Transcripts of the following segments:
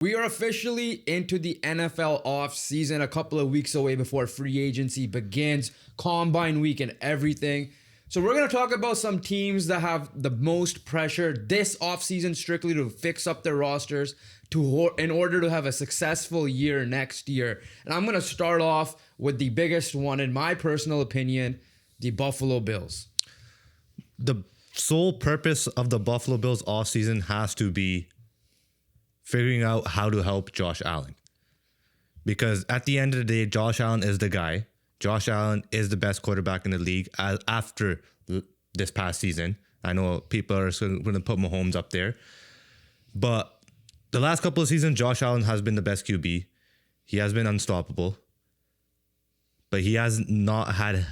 We are officially into the NFL offseason, a couple of weeks away before free agency begins, combine week and everything. So we're going to talk about some teams that have the most pressure this offseason strictly to fix up their rosters in order to have a successful year next year. And I'm going to start off with the biggest one, in my personal opinion, the Buffalo Bills. The sole purpose of the Buffalo Bills offseason has to be figuring out how to help Josh Allen. Because at the end of the day, Josh Allen is the guy. Josh Allen is the best quarterback in the league after this past season. I know people are going to put Mahomes up there. But the last couple of seasons, Josh Allen has been the best QB. He has been unstoppable. But he has not had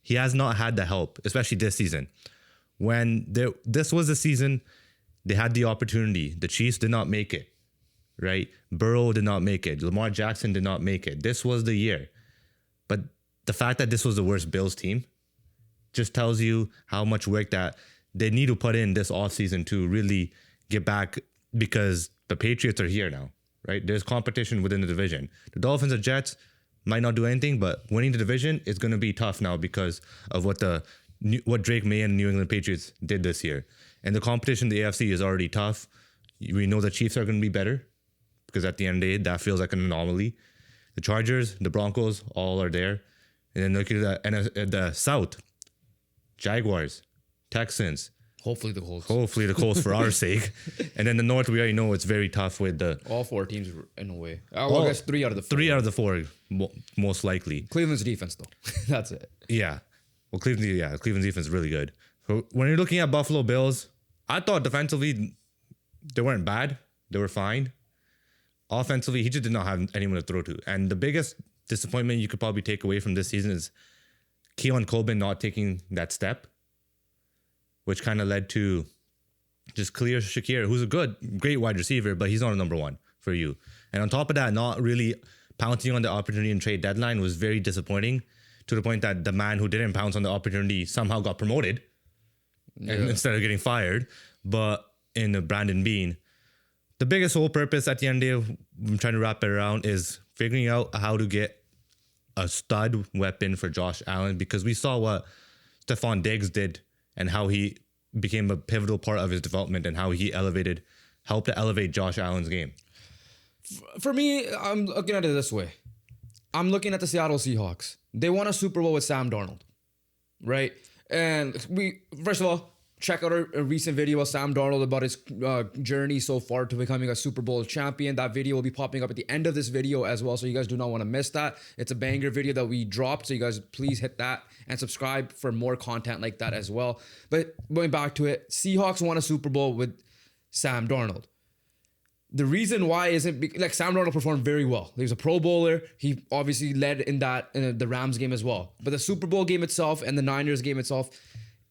the help, especially this season. When this was the season, they had the opportunity. The Chiefs did not make it, right? Burrow did not make it. Lamar Jackson did not make it. This was the year. But the fact that this was the worst Bills team just tells you how much work that they need to put in this offseason to really get back, because the Patriots are here now, right? There's competition within the division. The Dolphins and Jets might not do anything, but winning the division is going to be tough now because of what Drake May and the New England Patriots did this year. And the competition in the AFC is already tough. We know the Chiefs are going to be better because at the end of the day, that feels like an anomaly. The Chargers, the Broncos, all are there. And then look at the South, Jaguars, Texans. Hopefully the Colts For our sake. And then the North, we already know it's very tough with all four teams in a way. I guess 3 out of the 4. 3 out of the 4, most likely. Cleveland's defense, though. That's it. Yeah. Well, Cleveland's defense is really good. So when you're looking at Buffalo Bills, I thought defensively they weren't bad. They were fine. Offensively, he just did not have anyone to throw to. And the biggest disappointment you could probably take away from this season is Keelan Colbin not taking that step, which kind of led to just Khalil Shakir, who's a great wide receiver, but he's not a number one for you. And on top of that, not really pouncing on the opportunity and trade deadline was very disappointing, to the point that the man who didn't pounce on the opportunity somehow got promoted and instead of getting fired. But in Brandon Bean, the biggest whole purpose at the end of the day, I'm trying to wrap it around, is figuring out how to get a stud weapon for Josh Allen, because we saw what Stephon Diggs did and how he became a pivotal part of his development and how he helped to elevate Josh Allen's game. For me, I'm looking at it this way. I'm looking at the Seattle Seahawks. They won a Super Bowl with Sam Darnold, right? And first of all, check out a recent video of Sam Darnold about his journey so far to becoming a Super Bowl champion. That video will be popping up at the end of this video as well, so you guys do not want to miss that. It's a banger video that we dropped, so you guys please hit that and subscribe for more content like that as well. But going back to it, Seahawks won a Super Bowl with Sam Darnold. The reason why isn't like Sam Darnold performed very well. He was a Pro Bowler. He obviously led in the Rams game as well. But the Super Bowl game itself and the Niners game itself,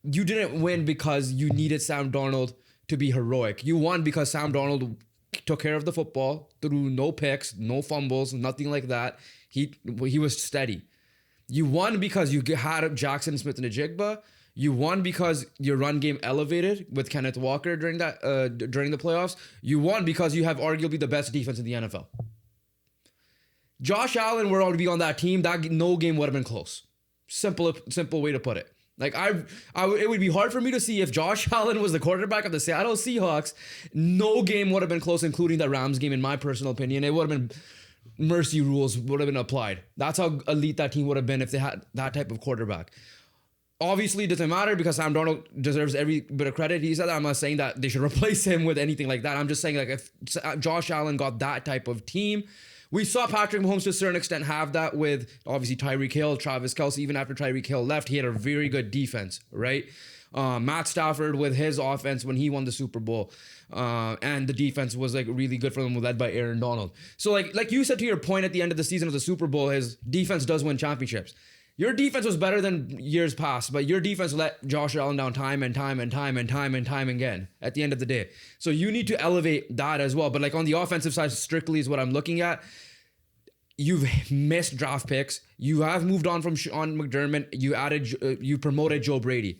you didn't win because you needed Sam Darnold to be heroic. You won because Sam Darnold took care of the football, threw no picks, no fumbles, nothing like that. He was steady. You won because you had Jackson Smith and Ajigba. You won because your run game elevated with Kenneth Walker during the playoffs. You won because you have arguably the best defense in the NFL. Josh Allen were to be on that team, that no game would have been close. Simple way to put it. Like it would be hard for me to see if Josh Allen was the quarterback of the Seattle Seahawks. No game would have been close, including the Rams game. In my personal opinion, it would have been mercy rules would have been applied. That's how elite that team would have been if they had that type of quarterback. Obviously, it doesn't matter because Sam Darnold deserves every bit of credit. He said that. I'm not saying that they should replace him with anything like that. I'm just saying, like, if Josh Allen got that type of team, we saw Patrick Mahomes to a certain extent have that with obviously Tyreek Hill, Travis Kelce. Even after Tyreek Hill left, he had a very good defense, right? Matt Stafford with his offense when he won the Super Bowl, and the defense was like really good for them, led by Aaron Donald. So like you said to your point at the end of the season of the Super Bowl, his defense does win championships. Your defense was better than years past, but your defense let Josh Allen down time again at the end of the day. So you need to elevate that as well. But like on the offensive side, strictly is what I'm looking at. You've missed draft picks. You have moved on from Sean McDermott. You promoted Joe Brady.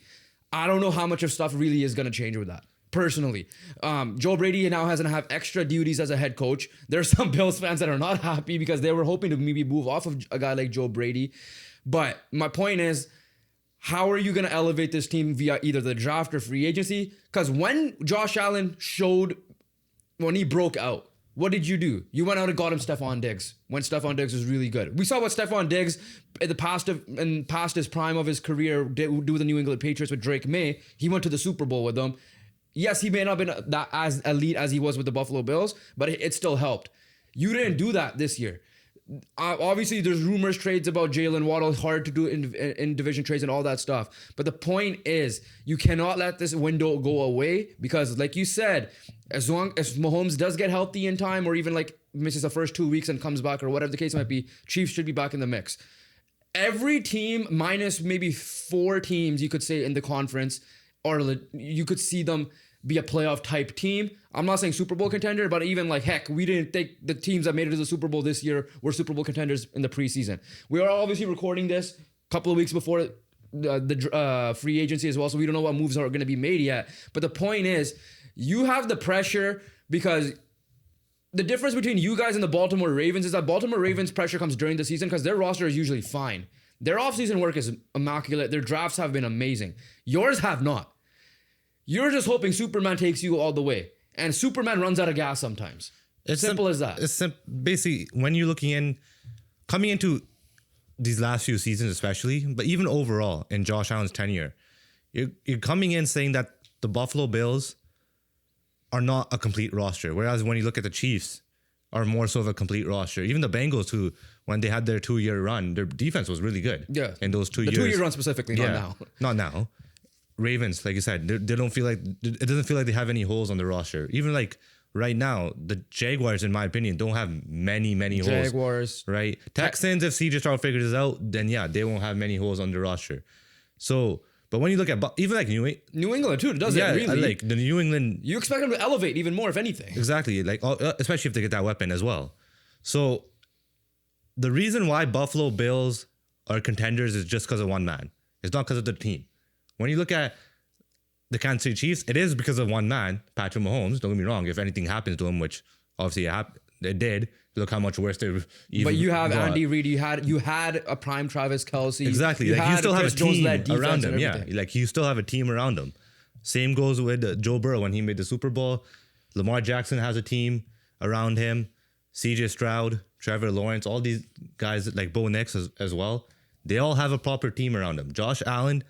I don't know how much of stuff really is going to change with that. personally. Joe Brady now has to have extra duties as a head coach. There's some Bills fans that are not happy because they were hoping to maybe move off of a guy like Joe Brady. But my point is, how are you going to elevate this team via either the draft or free agency? Because when Josh Allen when he broke out, what did you do? You went out and got him Stephon Diggs when Stephon Diggs was really good. We saw what Stephon Diggs past his prime of his career do with the New England Patriots with Drake May. He went to the Super Bowl with them. Yes, he may not have been that as elite as he was with the Buffalo Bills, but it still helped. You didn't do that this year. Obviously, there's rumors, trades about Jalen Waddle, hard to do in division trades and all that stuff. But the point is, you cannot let this window go away because, like you said, as long as Mahomes does get healthy in time or even like misses the first 2 weeks and comes back or whatever the case might be, Chiefs should be back in the mix. Every team minus maybe 4 teams you could say in the conference, or you could see them be a playoff type team. I'm not saying Super Bowl contender, but even like, heck, we didn't think the teams that made it to the Super Bowl this year were Super Bowl contenders in the preseason. We are obviously recording this a couple of weeks before the free agency as well, so we don't know what moves are going to be made yet. But the point is, you have the pressure because the difference between you guys and the Baltimore Ravens is that Baltimore Ravens pressure comes during the season because their roster is usually fine. Their offseason work is immaculate. Their drafts have been amazing. Yours have not. You're just hoping Superman takes you all the way. And Superman runs out of gas sometimes. It's simple as that. It's basically, when you're coming into these last few seasons especially, but even overall in Josh Allen's tenure, you're coming in saying that the Buffalo Bills are not a complete roster. Whereas when you look at the Chiefs, are more so of a complete roster. Even the Bengals, who, when they had their 2-year run, their defense was really good. Yeah. In those 2 years. The 2-year run specifically, not now. Not now. Ravens, like you said, they don't feel like, it doesn't feel like they have any holes on the roster. Even like right now, the Jaguars, in my opinion, don't have many holes. Jaguars. Right? Texans, if CJ Stroud figures this out, then yeah, they won't have many holes on the roster. So, but when you look at, even like New England too, does it really? Like the New England. You expect them to elevate even more, if anything. Exactly. Like, especially if they get that weapon as well. So, the reason why Buffalo Bills are contenders is just because of one man. It's not because of the team. When you look at the Kansas City Chiefs, it is because of one man, Patrick Mahomes. Don't get me wrong. If anything happens to him, which obviously it did, look how much worse they even. But you have Andy Reid. You had a prime Travis Kelce. Exactly. Like you still have a team around him. Yeah. Like you still have a team around him. Same goes with Joe Burrow when he made the Super Bowl. Lamar Jackson has a team around him. CJ Stroud, Trevor Lawrence, all these guys like Bo Nix as well. They all have a proper team around them. Josh Allen.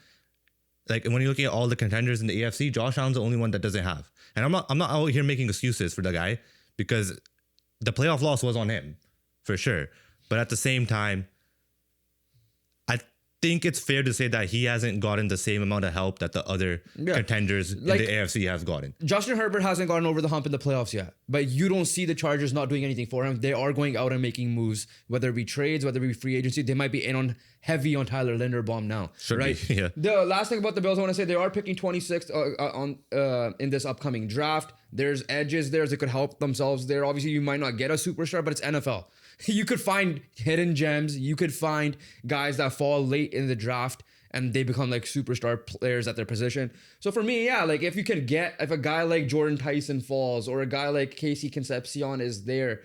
Like when you're looking at all the contenders in the AFC, Josh Allen's the only one that doesn't have. And I'm not out here making excuses for the guy because the playoff loss was on him for sure. But at the same time, I think it's fair to say that he hasn't gotten the same amount of help that the other contenders in the AFC have gotten. Justin Herbert hasn't gotten over the hump in the playoffs yet, but you don't see the Chargers not doing anything for him. They are going out and making moves, whether it be trades, whether it be free agency. They might be heavy on Tyler Linderbaum now, right? Yeah. The last thing about the Bills I want to say, they are picking 26th in this upcoming draft. There's edges there that could help themselves there. Obviously, you might not get a superstar, but it's NFL. You could find hidden gems. You could find guys that fall late in the draft and they become like superstar players at their position. So for me, yeah, like if a guy like Jordan Tyson falls or a guy like Casey Concepcion is there,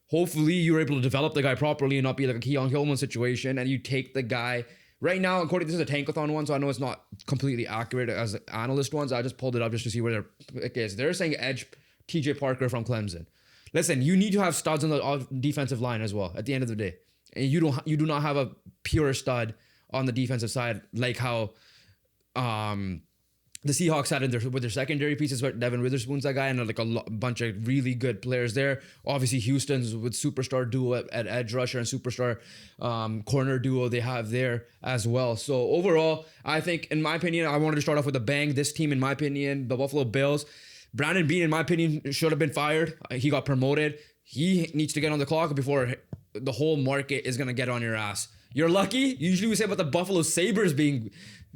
hopefully you're able to develop the guy properly and not be like a Keon Hillman situation, and you take the guy. Right now, according to this is a Tankathon one, so I know it's not completely accurate as analyst ones. I just pulled it up just to see where their pick is. They're saying edge TJ Parker from Clemson. Listen, you need to have studs on the defensive line as well at the end of the day. And you do not have a pure stud on the defensive side like how the Seahawks had with their secondary pieces, where Devin Witherspoon's that guy, and like a bunch of really good players there. Obviously, Houston's with superstar duo at edge rusher and superstar corner duo they have there as well. So overall, I think, in my opinion, I wanted to start off with a bang. This team, in my opinion, the Buffalo Bills, Brandon Beane, in my opinion, should have been fired. He got promoted. He needs to get on the clock before the whole market is going to get on your ass. You're lucky. Usually we say about the Buffalo Sabres being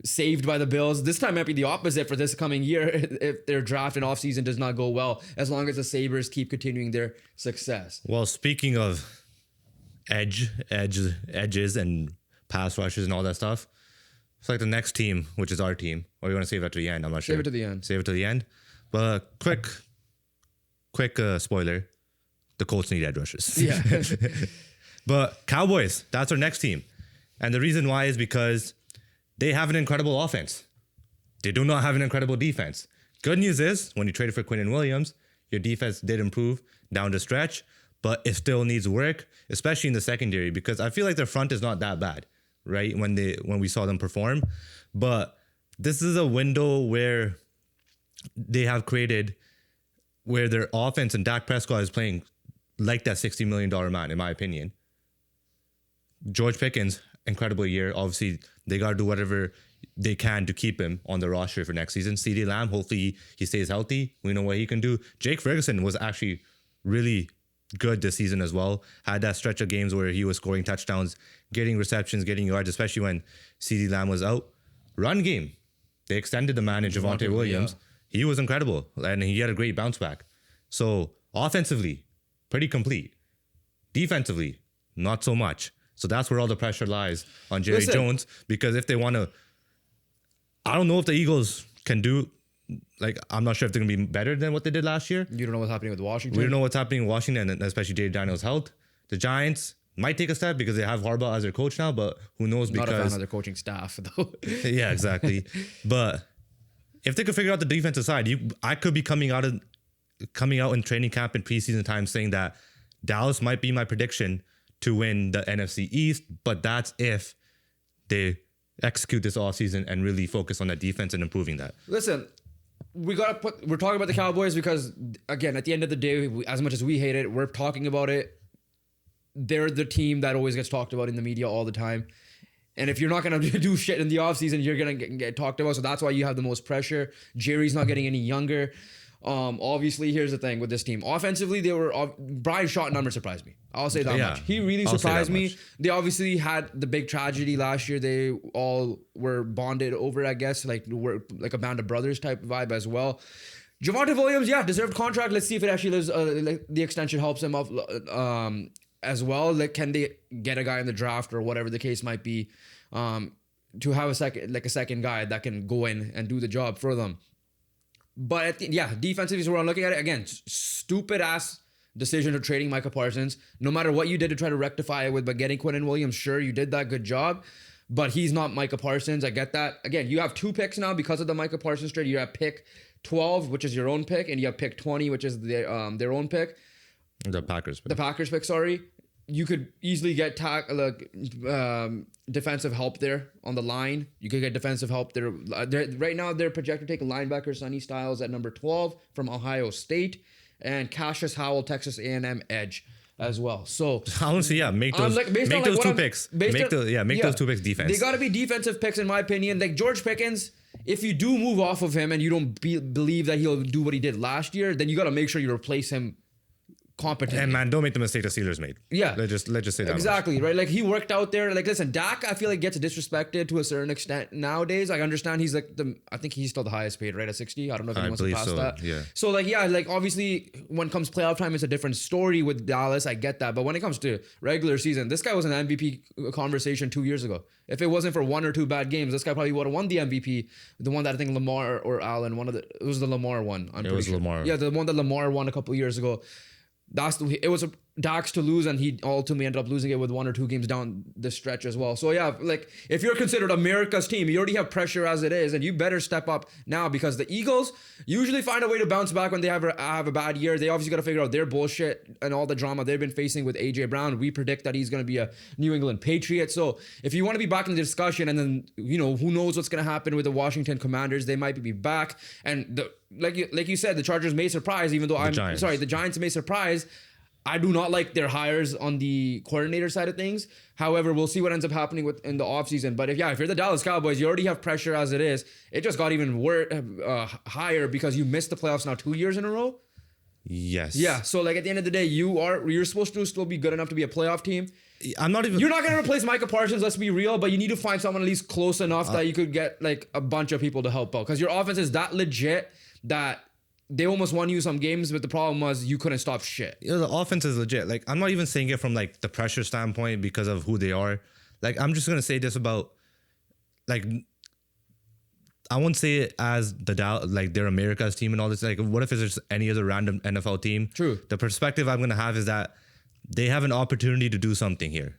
saved by the Bills. This time might be the opposite for this coming year if their draft and offseason does not go well, as long as the Sabres keep continuing their success. Well, speaking of edges and pass rushes and all that stuff, it's like the next team, which is our team. Or you want to save that to the end? I'm not sure. Save it to the end. Save it to the end. But quick spoiler: the Colts need edge rushers. Yeah. But Cowboys, that's our next team, and the reason why is because they have an incredible offense. They do not have an incredible defense. Good news is, when you traded for Quinnen Williams, your defense did improve down the stretch, but it still needs work, especially in the secondary, because I feel like their front is not that bad, right? When we saw them perform. But this is a window where they have created where their offense and Dak Prescott is playing like that $60 million man, in my opinion. George Pickens, incredible year. Obviously, they got to do whatever they can to keep him on the roster for next season. CeeDee Lamb, hopefully he stays healthy. We know what he can do. Jake Ferguson was actually really good this season as well. Had that stretch of games where he was scoring touchdowns, getting receptions, getting yards, especially when CeeDee Lamb was out. Run game. They extended the man in Javonte Williams. Yeah. He was incredible, and he had a great bounce back. So offensively, pretty complete. Defensively, not so much. So that's where all the pressure lies on Jerry Jones, because if they want to, I don't know if the Eagles can do, like, I'm not sure if they're going to be better than what they did last year. You don't know what's happening with Washington? We don't know what's happening in Washington, and especially Jay Daniels' health. The Giants might take a step because they have Harbaugh as their coach now, but who knows? Not because a fan of their coaching staff, though. Yeah, exactly. But if they could figure out the defensive side, I could be coming out in training camp and preseason time saying that Dallas might be my prediction to win the NFC East, but that's if they execute this offseason and really focus on that defense and improving that. Listen, we're talking about the Cowboys because, again, at the end of the day, as much as we hate it, we're talking about it. They're the team that always gets talked about in the media all the time. And if you're not going to do shit in the offseason, you're going to get talked about. So that's why you have the most pressure. Jerry's not getting any younger. Obviously, here's the thing with this team. Offensively, Brian Shaw number surprised me. I'll say that much. He really surprised me. They obviously had the big tragedy last year. They all were bonded over, I guess, like a band of brothers type vibe as well. Javonte Williams, deserved contract. Let's see if it actually lives. The extension helps him up as well. Like, can they get a guy in the draft or whatever the case might be, to have a second guy that can go in and do the job for them. But defensively is where I'm looking at it. Again, stupid ass decision of trading Micah Parsons. No matter what you did to try to rectify it with, but getting Quinnen Williams, sure, you did that, good job. But he's not Micah Parsons. I get that. Again, you have 2 picks now because of the Micah Parsons trade. You have pick 12, which is your own pick, and you have pick 20, which is their own pick. The Packers pick. The Packers pick, sorry. You could easily get defensive help there on the line. You could get defensive help there. Right now, they're projected to take a linebacker, Sonny Styles, at number 12 from Ohio State, and Cassius Howell, Texas A&M edge as well. So honestly, make those 2 picks. Make those 2 picks defense. They got to be defensive picks, in my opinion. Like George Pickens, if you do move off of him and you don't believe that he'll do what he did last year, then you got to make sure you replace him competent. And man, don't make the mistake the Steelers made. Yeah. Let's just say that. Exactly, right? Like, he worked out there. Like, listen, Dak, I feel like gets disrespected to a certain extent nowadays. I understand he's like I think he's still the highest paid, right? At 60. I don't know if he wants to pass that. Yeah. So obviously when it comes playoff time, it's a different story with Dallas. I get that. But when it comes to regular season, this guy was an MVP conversation 2 years ago. If it wasn't for 1 or 2 bad games, this guy probably would have won the MVP. The one that I think Lamar or Allen, it was the Lamar one. It was Lamar. Yeah, the one that Lamar won a couple of years ago. It was Dak's to lose, and he ultimately ended up losing it with 1 or 2 games down the stretch as well. So if you're considered America's team, you already have pressure as it is, and you better step up now, because the Eagles usually find a way to bounce back when they have a bad year. They obviously got to figure out their bullshit and all the drama they've been facing with AJ Brown. We predict that he's going to be a New England Patriot. So if you want to be back in the discussion, and then who knows what's going to happen with the Washington Commanders, they might be back, and like you said, the Chargers may surprise, even though the Giants may surprise. I do not like their hires on the coordinator side of things. However, we'll see what ends up happening in the offseason. But if you're the Dallas Cowboys, you already have pressure as it is. It just got even higher because you missed the playoffs now 2 years in a row. Yes. Yeah. So at the end of the day, you're supposed to still be good enough to be a playoff team. You're not going to replace Micah Parsons, let's be real, but you need to find someone at least close enough that you could get a bunch of people to help out, because your offense is that legit that they almost won you some games, but the problem was you couldn't stop shit. The offense is legit. I'm not even saying it from the pressure standpoint because of who they are. I'm just gonna say this about I won't say it as like they're America's team and all this. Like, what if it's just any other random NFL team? True. The perspective I'm gonna have is that they have an opportunity to do something here.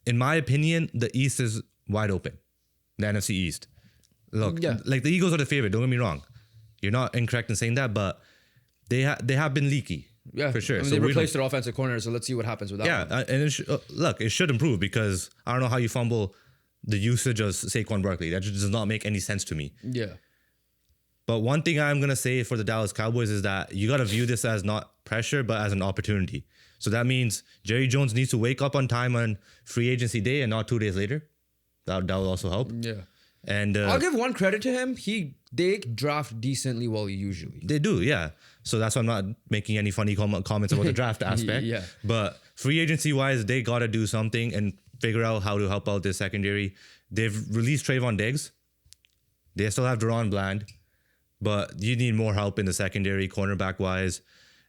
In my opinion, the East is wide open. The NFC East. Look, like the Eagles are the favorite. Don't get me wrong. You're not incorrect in saying that, but they have been leaky. Yeah, for sure. I mean, they replaced their offensive corner, so let's see what happens with that. Yeah, one. and look, it should improve because I don't know how you fumble the usage of Saquon Barkley. That just does not make any sense to me. Yeah. But one thing I'm gonna say for the Dallas Cowboys is that you gotta view this as not pressure, but as an opportunity. So that means Jerry Jones needs to wake up on time on free agency day and not 2 days later. That will also help. Yeah. And I'll give one credit to him. They draft decently well usually. They do, yeah. So that's why I'm not making any funny comments about the draft aspect. Yeah. But free agency wise, they got to do something and figure out how to help out this secondary. They've released Trayvon Diggs. They still have Deron Bland. But you need more help in the secondary, cornerback wise.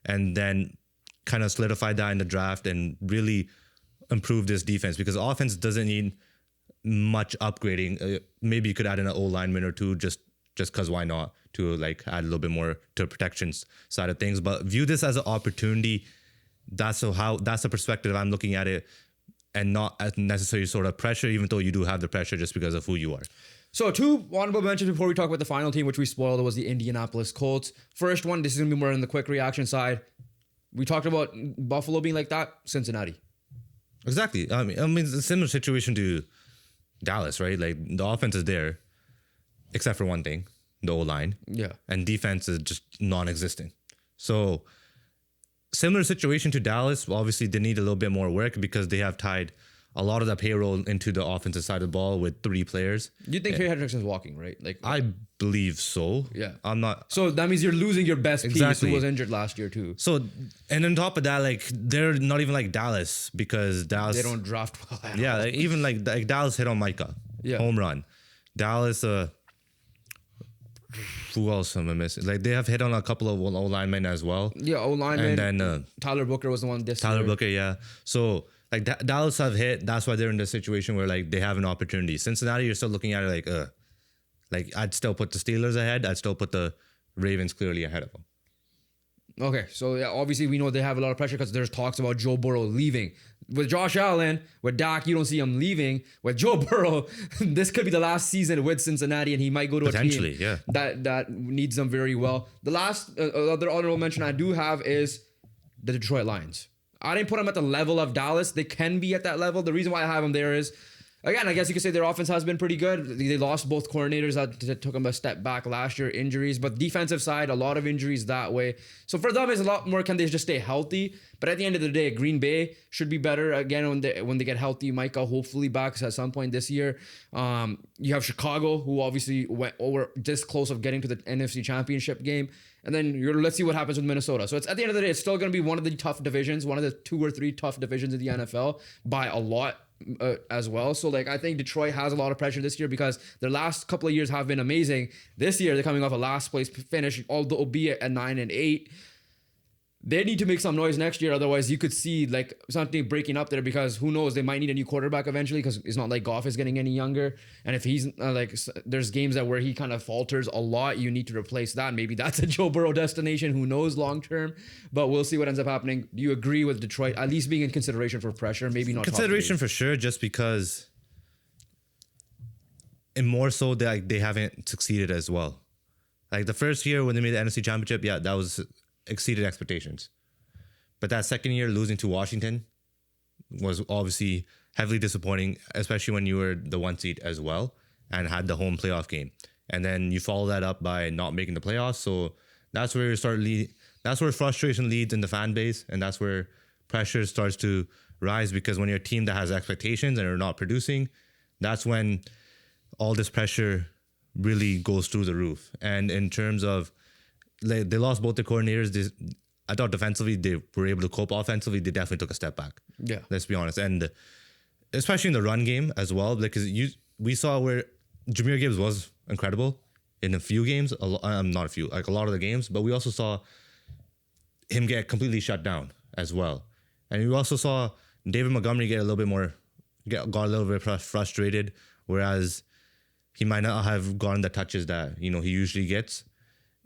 And then kind of solidify that in the draft and really improve this defense because offense doesn't need much upgrading. Maybe you could add in an O-lineman or two just because why not, to like add a little bit more to protections side of things. But view this as an opportunity. That's the perspective I'm looking at it, and not as necessary sort of pressure, even though you do have the pressure just because of who you are. So 2 honorable mentions before we talk about the final team, which we spoiled, was the Indianapolis Colts. First one, this is going to be more on the quick reaction side. We talked about Buffalo being like that, Cincinnati. Exactly. I mean, it's a similar situation to Dallas, right? Like the offense is there, except for one thing, the O-line. Yeah. And defense is just non-existent. So similar situation to Dallas. Obviously, they need a little bit more work because they have tied a lot of the payroll into the offensive side of the ball with 3 players. You think Trey Hendrickson's walking, right? Like I believe so. Yeah. I'm not. So that means you're losing your best Exactly. piece who was injured last year too. So, and on top of that, like they're not even like Dallas because Dallas. They don't draft well at Yeah, all. like, even like Dallas hit on Micah. Yeah. Home run. Dallas. Who else am I missing? Like they have hit on a couple of O-linemen as well. Yeah, O-lineman. And then Tyler Booker was the one this Tyler year. Booker, yeah. So like Dallas have hit. That's why they're in the situation where like they have an opportunity. Cincinnati, you're still looking at it like I'd still put the Steelers ahead. I'd still put the Ravens clearly ahead of them. Okay, so yeah, obviously we know they have a lot of pressure because there's talks about Joe Burrow leaving. With Josh Allen, with Dak, you don't see him leaving. With Joe Burrow, this could be the last season with Cincinnati, and he might go to a Potentially, team yeah. that needs them very well. The last other honorable mention I do have is the Detroit Lions. I didn't put them at the level of Dallas. They can be at that level. The reason why I have them there is, again, I guess you could say their offense has been pretty good. They lost both coordinators that took them a step back last year, injuries. But defensive side, a lot of injuries that way. So for them, it's a lot more, can they just stay healthy? But at the end of the day, Green Bay should be better again when they get healthy. Micah hopefully back at some point this year. You have Chicago, who obviously went over this close of getting to the NFC Championship game. And then let's see what happens with Minnesota. So it's at the end of the day, it's still going to be one of the tough divisions, one of the 2 or 3 tough divisions in the NFL by a lot. As well. So like I think Detroit has a lot of pressure this year because their last couple of years have been amazing. This year they're coming off a last place finish, albeit at 9-8. They need to make some noise next year, otherwise you could see like something breaking up there because who knows, they might need a new quarterback eventually because it's not like Goff is getting any younger. And if he's there's games where he kind of falters a lot, you need to replace that. Maybe that's a Joe Burrow destination, who knows long term, but we'll see what ends up happening. Do you agree with Detroit at least being in consideration for pressure? Maybe not consideration for sure, just because, and more so that they haven't succeeded as well. Like the first year when they made the NFC Championship, yeah, that was exceeded expectations. But that second year losing to Washington was obviously heavily disappointing, especially when you were the 1 seed as well and had the home playoff game. And then you follow that up by not making the playoffs. So that's where that's where frustration leads in the fan base, and that's where pressure starts to rise, because when you're a team that has expectations and are not producing, that's when all this pressure really goes through the roof. And in terms of, they lost both the coordinators. I thought defensively they were able to cope. Offensively, they definitely took a step back. Yeah, let's be honest, and especially in the run game as well, because we saw where Jahmyr Gibbs was incredible in a few games. Not a few, like a lot of the games, but we also saw him get completely shut down as well, and we also saw David Montgomery get a little bit frustrated, whereas he might not have gotten the touches that he usually gets.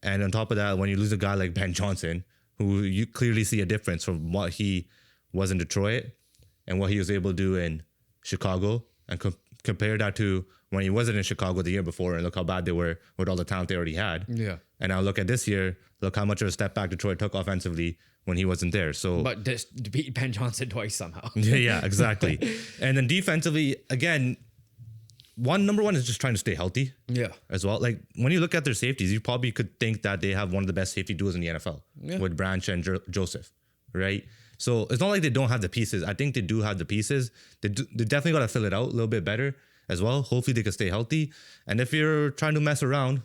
And on top of that, when you lose a guy like Ben Johnson, who you clearly see a difference from what he was in Detroit and what he was able to do in Chicago, and compare that to when he wasn't in Chicago the year before, and look how bad they were with all the talent they already had. Yeah. And now look at this year, look how much of a step back Detroit took offensively when he wasn't there. So, But beat Ben Johnson twice somehow. yeah, exactly. And then defensively, again, number one is just trying to stay healthy. Yeah. As well. Like when you look at their safeties, you probably could think that they have one of the best safety duos in the NFL with Branch and Joseph, right? So it's not like they don't have the pieces. I think they do have the pieces. They definitely got to fill it out a little bit better as well. Hopefully they can stay healthy. And if you're trying to mess around,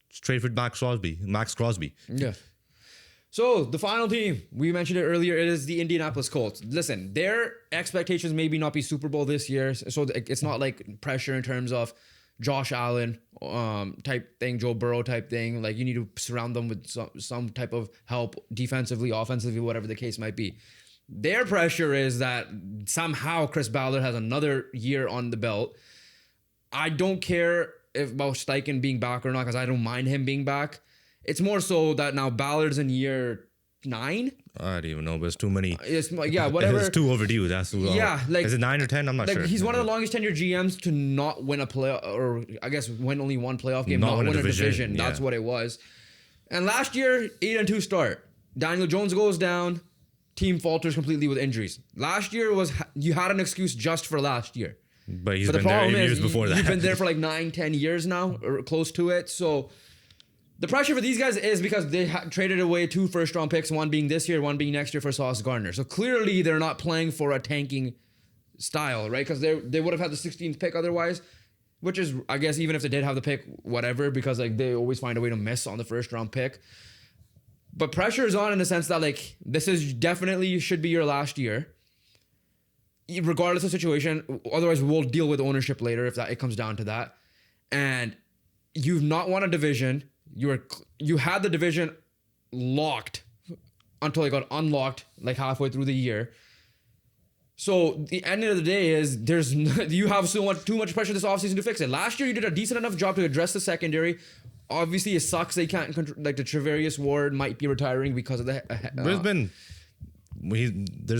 just trade for Max Crosby. Yeah. So the final team, we mentioned it earlier, it is the Indianapolis Colts. Listen, their expectations maybe not be Super Bowl this year, so it's not like pressure in terms of Josh Allen type thing, Joe Burrow type thing. Like you need to surround them with some type of help defensively, offensively, whatever the case might be. Their pressure is that somehow Chris Ballard has another year on the belt. I don't care about Steichen being back or not, because I don't mind him being back. It's more so that now Ballard's in year 9. I don't even know, but it's too many. It's whatever. It's too overdue. That's like, is it 9 or 10? I'm not sure. He's one of the longest tenured GMs to not win a playoff, or I guess win only one playoff game, not win a division. Yeah. That's what it was. And last year, 8-2 start. Daniel Jones goes down. Team falters completely with injuries. Last year you had an excuse just for last year. But he's been there 8 years before that. You've been there for like 9-10 years now, or close to it. So the pressure for these guys is because they traded away 2 first-round picks, one being this year, one being next year for Sauce Gardner. So clearly they're not playing for a tanking style, right? Because they would have had the 16th pick otherwise, which is, I guess, even if they did have the pick, whatever, because like they always find a way to miss on the first-round pick. But pressure is on in the sense that like this is definitely should be your last year, regardless of situation. Otherwise, we'll deal with ownership later if it comes down to that. And you've not won a division. You had the division locked until it got unlocked like halfway through the year. So the end of the day is you have too much pressure this offseason to fix it. Last year you did a decent enough job to address the secondary. Obviously it sucks they can't control, like the Trevarius Ward might be retiring because of the. There's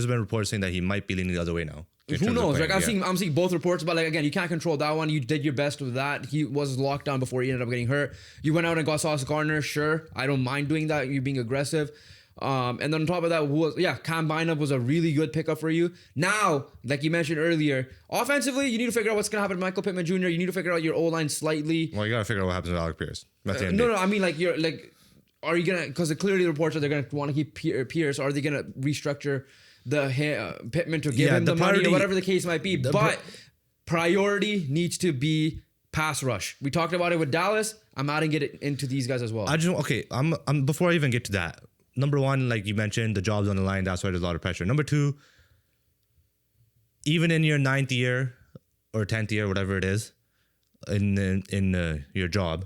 been reports saying that he might be leaning the other way now. Who knows? Like I'm seeing both reports, but like again, you can't control that one. You did your best with that. He was locked down before he ended up getting hurt. You went out and got Sauce Gardner. Sure, I don't mind doing that. You being aggressive. And then on top of that, Cam Bynum was a really good pickup for you. Now, like you mentioned earlier, offensively, you need to figure out what's going to happen to Michael Pittman Jr. You need to figure out your O-line slightly. Well, you got to figure out what happens with Alec Pierce. No, I mean like are you gonna? Because clearly the reports are they're gonna want to keep Pierce. Are they gonna restructure the Pittman to give him the money or whatever the case might be? But priority needs to be pass rush. We talked about it with Dallas. I'm adding it into these guys as well. I'm before I even get to that. Number one, like you mentioned, the job's on the line. That's why there's a lot of pressure. Number two, even in your 9th year or 10th year, whatever it is, in your job,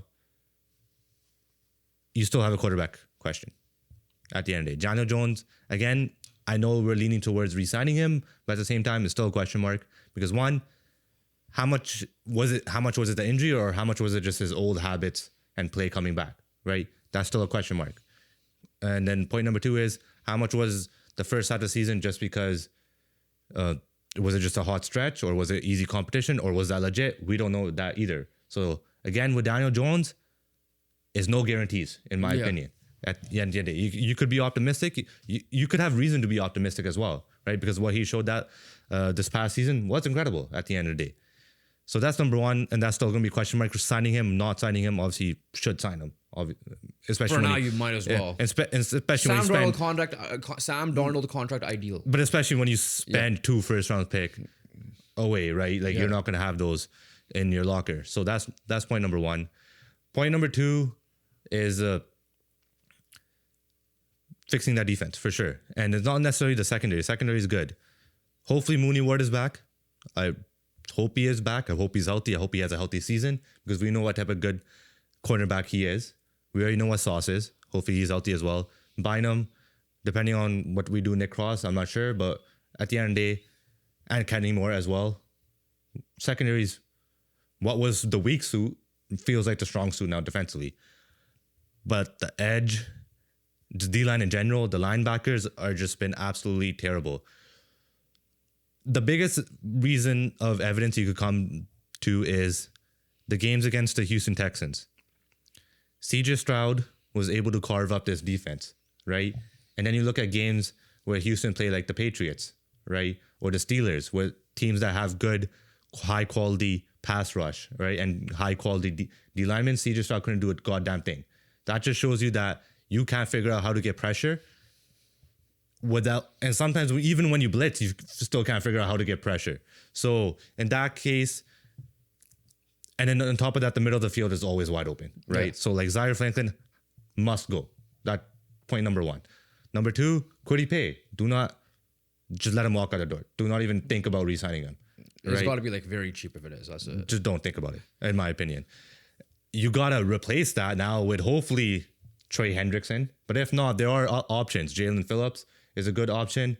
you still have a quarterback question at the end of the day. Daniel Jones, again, I know we're leaning towards re-signing him, but at the same time, it's still a question mark because one, how much was it the injury, or how much was it just his old habits and play coming back, right? That's still a question mark. And then point number 2 is how much was the first half of the season just because was it just a hot stretch, or was it easy competition, or was that legit? We don't know that either. So again, with Daniel Jones, is no guarantees in my opinion. At the end of the day, you could be optimistic. You could have reason to be optimistic as well, right? Because what he showed that this past season was incredible at the end of the day. So that's number one, and that's still going to be a question mark. Signing him, not signing him, obviously you should sign him. Especially for now, you might as well. Especially Sam when you Darnold Sam Darnold contract ideal. But especially when you spend 2 first-round pick away, right? Like you're not going to have those in your locker. So that's point number 1. Point number 2 is fixing that defense for sure, and it's not necessarily the secondary. Secondary is good. Hopefully Mooney Ward is back. I hope he is back. I hope he's healthy. I hope he has a healthy season because we know what type of good cornerback he is. We already know what Sauce is. Hopefully he's healthy as well. Bynum, depending on what we do Nick Cross, I'm not sure, but at the end of the day, and Kenny Moore as well. Secondary's what was the weak suit feels like the strong suit now defensively. But the edge, the D-line in general, the linebackers are just been absolutely terrible. The biggest reason of evidence you could come to is the games against the Houston Texans. CJ Stroud was able to carve up this defense, right? And then you look at games where Houston played like the Patriots, right? Or the Steelers, where teams that have good, high-quality pass rush, right? And high-quality D linemen, CJ Stroud couldn't do a goddamn thing. That just shows you that you can't figure out how to get pressure without, and sometimes even when you blitz, you still can't figure out how to get pressure. So in that case, and then on top of that, the middle of the field is always wide open, right? Yeah. So like Zaire Franklin must go. That point number one. Number two, Kwity Paye. Do not just let him walk out the door. Do not even think about re-signing him. It's Right? got to be like very cheap if it is. That's it. Just don't think about it, in my opinion. You got to replace that now with hopefully Trey Hendrickson. But if not, there are options. Jalen Phillips is a good option.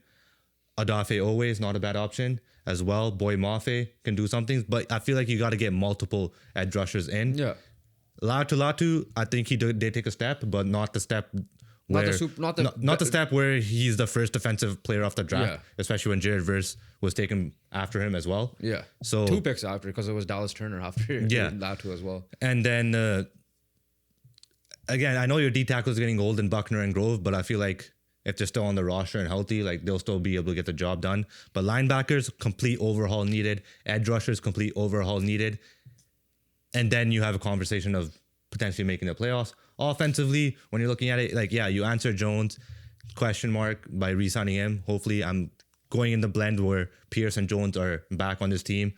Odafe Owe is not a bad option as well. Boy Mafe can do something. But I feel like you got to get multiple edge rushers in. Yeah. Latu, I think he did take a step, but not the step where not the step where he's the first defensive player off the draft, Yeah. especially when Jared Verse was taken after him as well. Yeah. So 2 picks after, because it was Dallas Turner after. Yeah. Latu as well. And then again, I know your D tackle is getting old in Buckner and Grove, but I feel like if they're still on the roster and healthy, like they'll still be able to get the job done. But linebackers, complete overhaul needed. Edge rushers, complete overhaul needed. And then you have a conversation of potentially making the playoffs. Offensively, when you're looking at it, like, yeah, you answer Jones, question mark, by re-signing him. Hopefully, I'm going in the blend where Pierce and Jones are back on this team.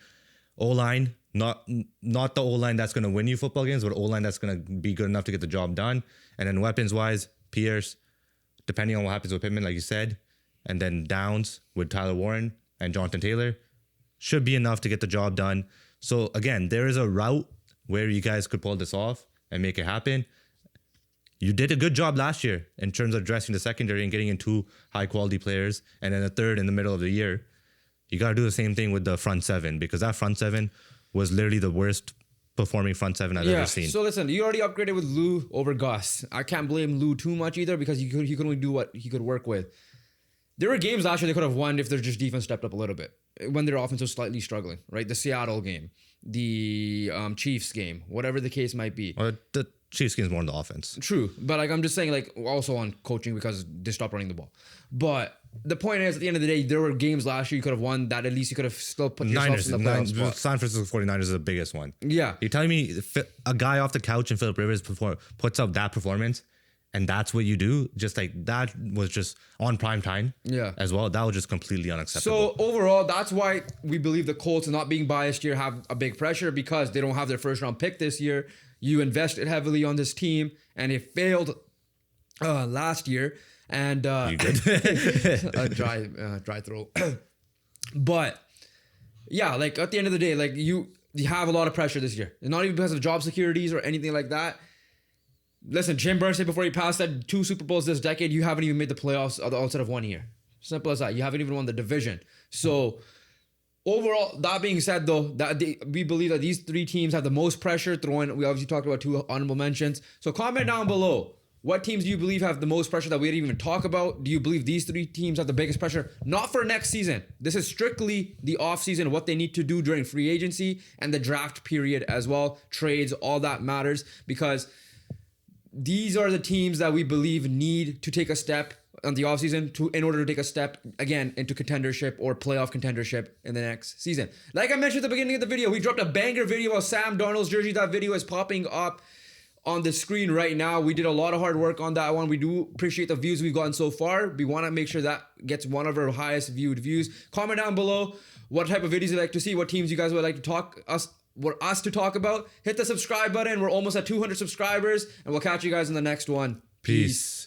O-line, not the O-line that's going to win you football games, but O-line that's going to be good enough to get the job done. And then weapons-wise, Pierce, depending on what happens with Pittman, like you said, and then Downs with Tyler Warren and Jonathan Taylor, should be enough to get the job done. So again, there is a route where you guys could pull this off and make it happen. You did a good job last year in terms of addressing the secondary and getting in 2 high-quality players, and then a third in the middle of the year. You got to do the same thing with the front seven, because that front seven was literally the worst performing front seven I've ever seen. So listen, you already upgraded with Lou over Gus. I can't blame Lou too much either, because he could only do what he could work with. There were games last year they could have won if their just defense stepped up a little bit, when their offense was slightly struggling, right? The Seattle game, the Chiefs game, whatever the case might be. Well, the Chiefs game's more on the offense. True, but like I'm just saying, like also on coaching, because they stopped running the ball. But the point is, at the end of the day, there were games last year you could have won that at least you could have still put yourself in the playoff spot. San Francisco 49ers is the biggest one. Yeah. You're telling me a guy off the couch in Phillip Rivers puts up that performance, and that's what you do? Just like that was just on prime time. Yeah. As well. That was just completely unacceptable. So overall, that's why we believe the Colts, not being biased here, have a big pressure, because they don't have their first round pick this year. You invested heavily on this team, and it failed last year. And You good? a dry throat. But yeah, like at the end of the day, like you have a lot of pressure this year. And not even because of job securities or anything like that. Listen, Jim Burns said before he passed that 2 Super Bowls this decade, you haven't even made the playoffs outside of 1 year. Simple as that. You haven't even won the division. So overall, that being said, though, we believe that these 3 teams have the most pressure. We obviously talked about 2 honorable mentions. So comment down below. What teams do you believe have the most pressure that we didn't even talk about? Do you believe these 3 teams have the biggest pressure? Not for next season. This is strictly the offseason, what they need to do during free agency and the draft period as well. Trades, all that matters, because these are the teams that we believe need to take a step on the offseason in order to take a step again into contendership or playoff contendership in the next season. Like I mentioned at the beginning of the video, we dropped a banger video of Sam Darnold's jersey. That video is popping up on the screen right now. We did a lot of hard work on that one. We do appreciate the views we've gotten so far. We want to make sure that gets one of our highest viewed views. Comment down below what type of videos you'd like to see, what teams you guys would like to us to talk about. Hit the subscribe button. We're almost at 200 subscribers, and we'll catch you guys in the next one. Peace.